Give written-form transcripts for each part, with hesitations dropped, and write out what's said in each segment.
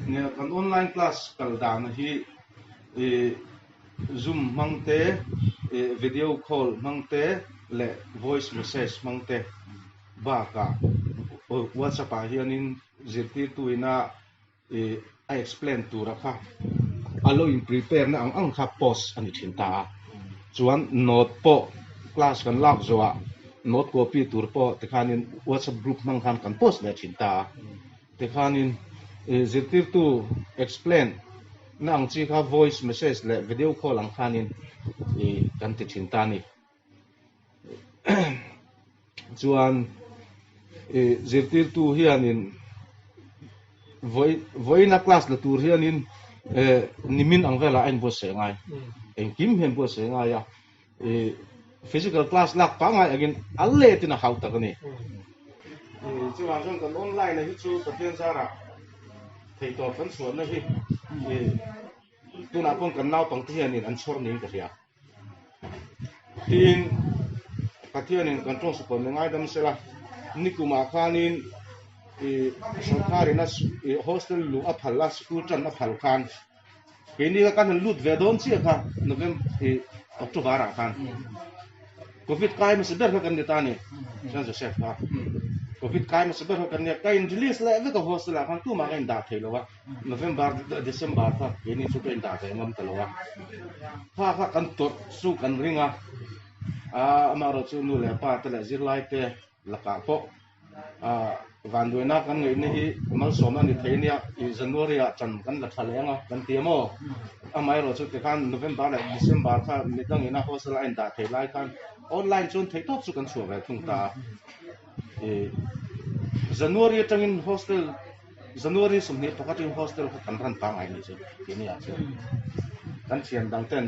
ne kan online class kal dan hi Zoom mangte video call mangte le voice message mangte ba ka WhatsApp a hianin zirtir tuina I explain tu ra kha alo in prepare na ang kha post ani thinta chuan note po class kan lak zoa note copy tur po tikhanin WhatsApp group mang khan kan post le thinta tikhanin zirtir tu explain na ang chi kha voice message le video call ang khanin kan ti thinta ni chuan zirtir tu hianin voi na class la tur hianin nimin ang vela ein bo se ngai en kim hen bo se ngai ya physical class lak pa ngai again alle tina hau ta ni chuan jong kan online na hi chu pathian sara thei to kan suan na hi tuna pon kan nau pang hianin an chor ning ka ria tin pathianin kan tong supon ngai dam sela nikuma khanin सरकारी ना हॉस्टल लू अफल ला स्कूल चन अफल खान केनी का kan lut ve don chi kha november october a khan covid kai ma siber kan ni tani jan joseph ha covid kai ma siber kan ni kai release la ve ka hostel a khan tu ma kan da thelo wa november december kha keni chu kan da thai ngam talo wa kha kan to su kan ringa amaro chu nu le pa tele zir lai te la ka po van đuôi na kan ngai ni mal som ani theinia i january a chan kan la thalenga kan tiamo amai ro chu te kan november la december kha mitang ina hostel in da thei lai kan online chun thei top chu kan chu ve thung ta january tangin hostel january sum ni pakatin hostel kha kan ran pang ai ni chu kini a chu kan chian dang ten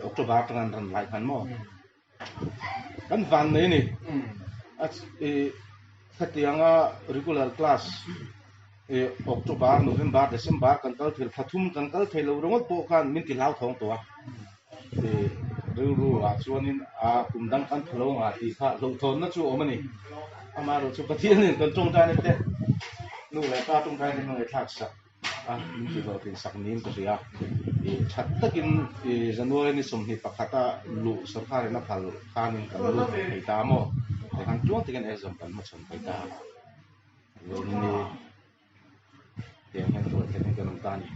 october tangan ran lai kan mo kan van nei ni khatianga regular class october november december kan kal thil phathum kan kal thelo rongot po khan min ti lau thong to ru a chuanin kumdang kan thlo nga ti kha lo thon na chu omani amaro chu pathian ni kan tong ta ne te nu le ta tong ta ni ngai thak sa min ti lo tin sak nin ko ria that takin january ni somni pakhata lu sarkar na phal khanin kan lu thei ta mo kan tuang tigan exam kan macam kita ini yang kan buat kita kan tani